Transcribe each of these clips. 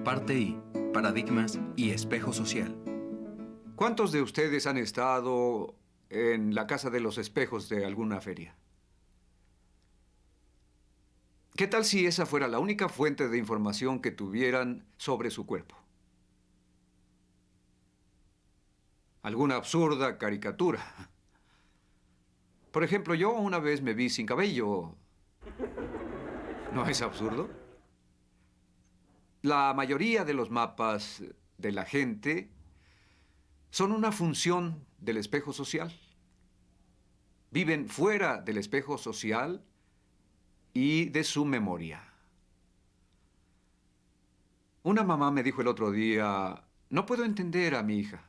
Parte I. Paradigmas y espejo social. ¿Cuántos de ustedes han estado en la Casa de los Espejos de alguna feria? ¿Qué tal si esa fuera la única fuente de información que tuvieran sobre su cuerpo? Alguna absurda caricatura. Por ejemplo, yo una vez me vi sin cabello. ¿No es absurdo? La mayoría de los mapas de la gente son una función del espejo social. Viven fuera del espejo social y de su memoria. Una mamá me dijo el otro día, no puedo entender a mi hija.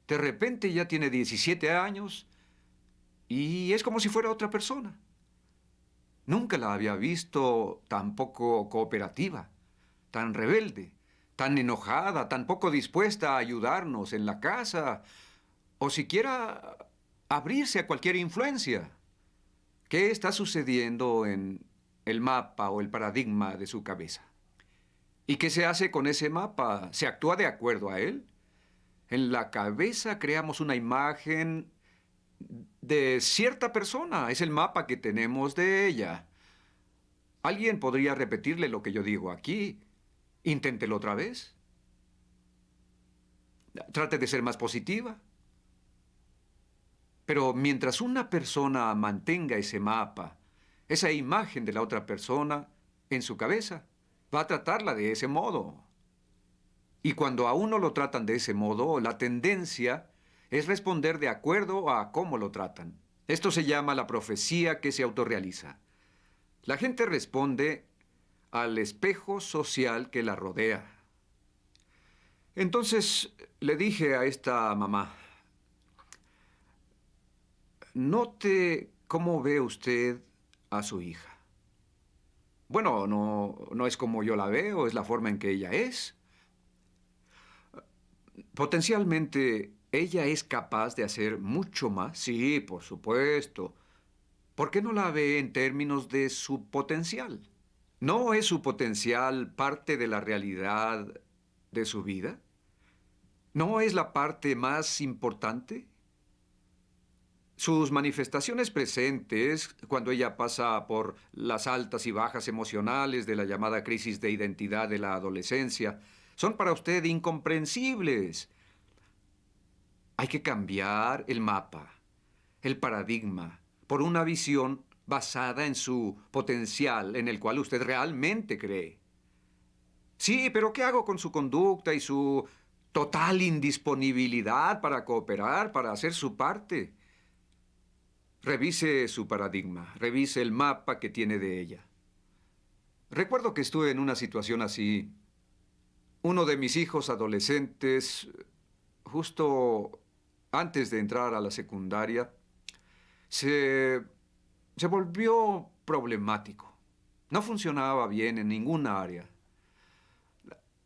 De repente ya tiene 17 años y es como si fuera otra persona. Nunca la había visto tan poco cooperativa, tan rebelde, tan enojada, tan poco dispuesta a ayudarnos en la casa o siquiera abrirse a cualquier influencia. ¿Qué está sucediendo en el mapa o el paradigma de su cabeza? ¿Y qué se hace con ese mapa? ¿Se actúa de acuerdo a él? En la cabeza creamos una imagen de cierta persona. Es el mapa que tenemos de ella. Alguien podría repetirle lo que yo digo aquí. Inténtelo otra vez. Trate de ser más positiva. Pero mientras una persona mantenga ese mapa, esa imagen de la otra persona en su cabeza, va a tratarla de ese modo. Y cuando a uno lo tratan de ese modo, la tendencia es responder de acuerdo a cómo lo tratan. Esto se llama la profecía que se autorrealiza. La gente responde al espejo social que la rodea. Entonces le dije a esta mamá, note cómo ve usted a su hija. Bueno, no es como yo la veo, es la forma en que ella es. Potencialmente, ella es capaz de hacer mucho más. Sí, por supuesto. ¿Por qué no la ve en términos de su potencial? ¿No es su potencial parte de la realidad de su vida? ¿No es la parte más importante? Sus manifestaciones presentes, cuando ella pasa por las altas y bajas emocionales de la llamada crisis de identidad de la adolescencia, son para usted incomprensibles. Hay que cambiar el mapa, el paradigma, por una visión basada en su potencial, en el cual usted realmente cree. Sí, pero ¿qué hago con su conducta y su total indisponibilidad para cooperar, para hacer su parte? Revise su paradigma, revise el mapa que tiene de ella. Recuerdo que estuve en una situación así. Uno de mis hijos adolescentes, justo antes de entrar a la secundaria, se volvió problemático. No funcionaba bien en ninguna área.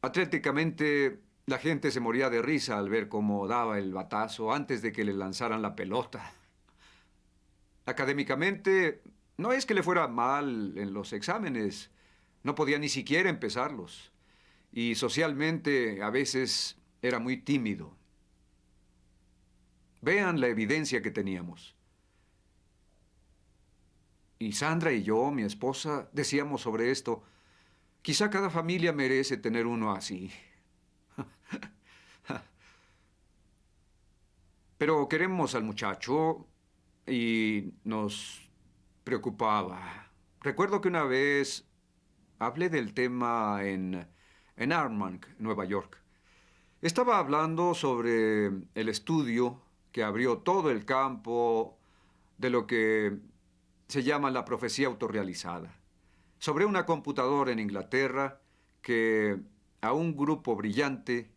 Atléticamente, la gente se moría de risa al ver cómo daba el batazo antes de que le lanzaran la pelota. Académicamente, no es que le fuera mal en los exámenes, no podía ni siquiera empezarlos. Y socialmente, a veces, era muy tímido. Vean la evidencia que teníamos. Y Sandra y yo, mi esposa, decíamos sobre esto, quizá cada familia merece tener uno así. Pero queremos al muchacho y nos preocupaba. Recuerdo que una vez hablé del tema en Armonk, Nueva York. Estaba hablando sobre el estudio que abrió todo el campo de lo que se llama la profecía autorrealizada. Sobre una computadora en Inglaterra que a un grupo brillante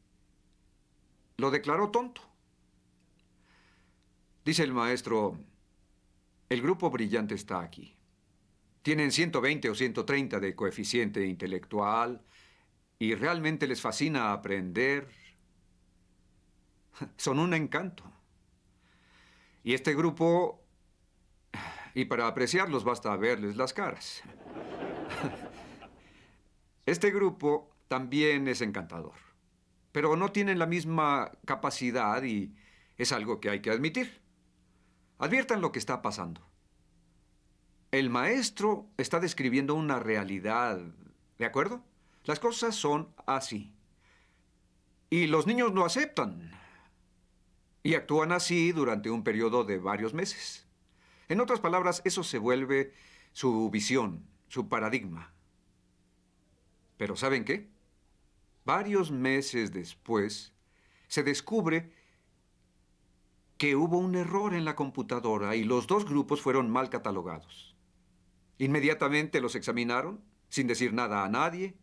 lo declaró tonto. Dice el maestro, el grupo brillante está aquí. Tienen 120 o 130 de coeficiente intelectual y realmente les fascina aprender. Son un encanto. Y este grupo, y para apreciarlos basta verles las caras. Este grupo también es encantador. Pero no tienen la misma capacidad y es algo que hay que admitir. Adviertan lo que está pasando. El maestro está describiendo una realidad, ¿de acuerdo? Las cosas son así. Y los niños lo aceptan. Y actúan así durante un periodo de varios meses. En otras palabras, eso se vuelve su visión, su paradigma. Pero ¿saben qué? Varios meses después, se descubre que hubo un error en la computadora y los dos grupos fueron mal catalogados. Inmediatamente los examinaron, sin decir nada a nadie,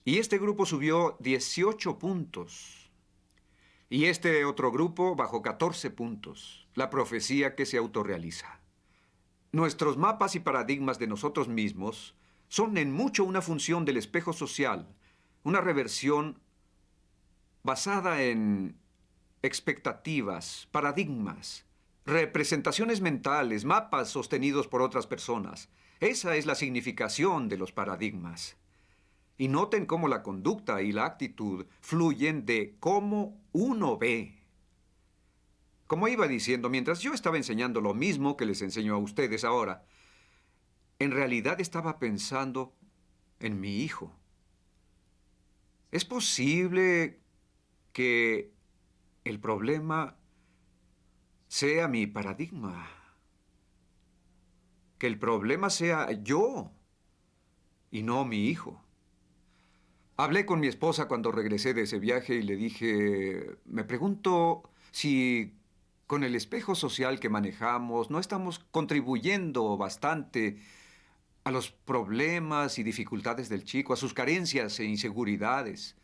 y este grupo subió 18 puntos. Y este otro grupo bajó 14 puntos. La profecía que se autorrealiza. Nuestros mapas y paradigmas de nosotros mismos son en mucho una función del espejo social, una reversión basada en expectativas, paradigmas, representaciones mentales, mapas sostenidos por otras personas. Esa es la significación de los paradigmas. Y noten cómo la conducta y la actitud fluyen de cómo uno ve. Como iba diciendo, mientras yo estaba enseñando lo mismo que les enseño a ustedes ahora, en realidad estaba pensando en mi hijo. ¿Es posible que el problema sea mi paradigma? Que el problema sea yo y no mi hijo. Hablé con mi esposa cuando regresé de ese viaje y le dije, me pregunto si con el espejo social que manejamos no estamos contribuyendo bastante a los problemas y dificultades del chico, a sus carencias e inseguridades.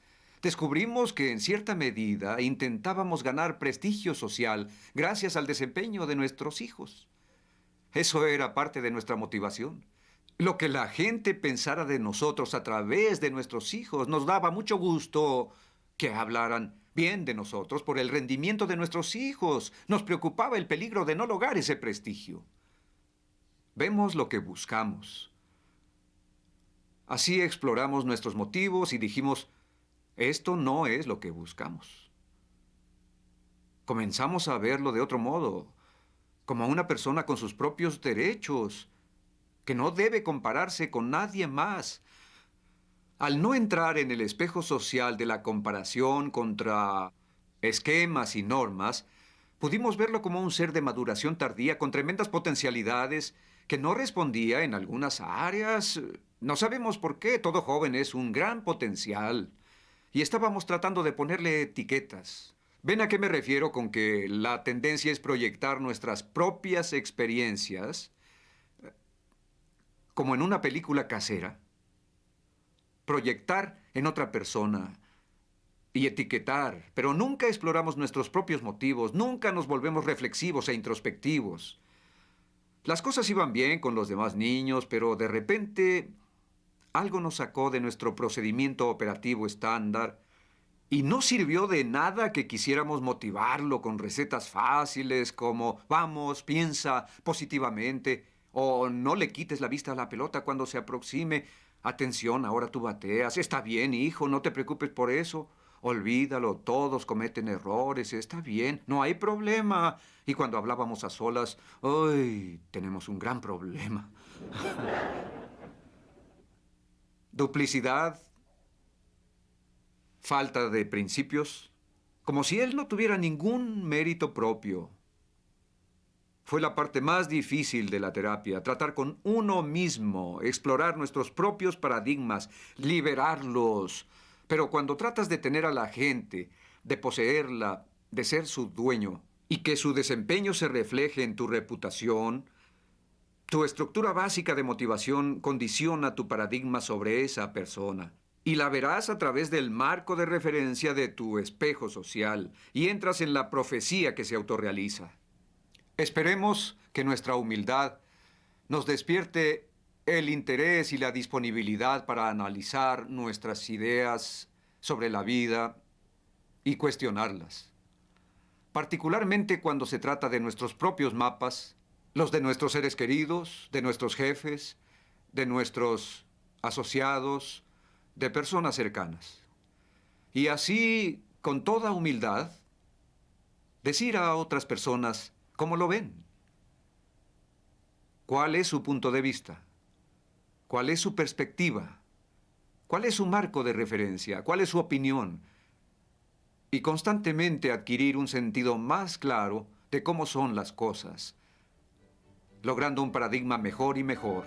Descubrimos que en cierta medida intentábamos ganar prestigio social gracias al desempeño de nuestros hijos. Eso era parte de nuestra motivación. Lo que la gente pensara de nosotros a través de nuestros hijos nos daba mucho gusto que hablaran bien de nosotros por el rendimiento de nuestros hijos. Nos preocupaba el peligro de no lograr ese prestigio. Vemos lo que buscamos. Así exploramos nuestros motivos y dijimos, esto no es lo que buscamos. Comenzamos a verlo de otro modo, como una persona con sus propios derechos, que no debe compararse con nadie más. Al no entrar en el espejo social de la comparación contra esquemas y normas, pudimos verlo como un ser de maduración tardía con tremendas potencialidades que no respondía en algunas áreas. No sabemos por qué. Todo joven es un gran potencial. Y estábamos tratando de ponerle etiquetas. ¿Ven a qué me refiero con que la tendencia es proyectar nuestras propias experiencias como en una película casera? Proyectar en otra persona y etiquetar, pero nunca exploramos nuestros propios motivos, nunca nos volvemos reflexivos e introspectivos. Las cosas iban bien con los demás niños, pero de repente algo nos sacó de nuestro procedimiento operativo estándar y no sirvió de nada que quisiéramos motivarlo con recetas fáciles como vamos, piensa positivamente, o no le quites la vista a la pelota cuando se aproxime. Atención, ahora tú bateas. Está bien, hijo, no te preocupes por eso. Olvídalo, todos cometen errores, está bien, no hay problema. Y cuando hablábamos a solas, ¡ay! Tenemos un gran problema. Duplicidad, falta de principios, como si él no tuviera ningún mérito propio. Fue la parte más difícil de la terapia, tratar con uno mismo, explorar nuestros propios paradigmas, liberarlos. Pero cuando tratas de tener a la gente, de poseerla, de ser su dueño, y que su desempeño se refleje en tu reputación, tu estructura básica de motivación condiciona tu paradigma sobre esa persona. Y la verás a través del marco de referencia de tu espejo social, y entras en la profecía que se autorrealiza. Esperemos que nuestra humildad nos despierte el interés y la disponibilidad para analizar nuestras ideas sobre la vida y cuestionarlas. Particularmente cuando se trata de nuestros propios mapas, los de nuestros seres queridos, de nuestros jefes, de nuestros asociados, de personas cercanas. Y así, con toda humildad, decir a otras personas cómo lo ven. ¿Cuál es su punto de vista? ¿Cuál es su perspectiva? ¿Cuál es su marco de referencia? ¿Cuál es su opinión? Y constantemente adquirir un sentido más claro de cómo son las cosas, logrando un paradigma mejor y mejor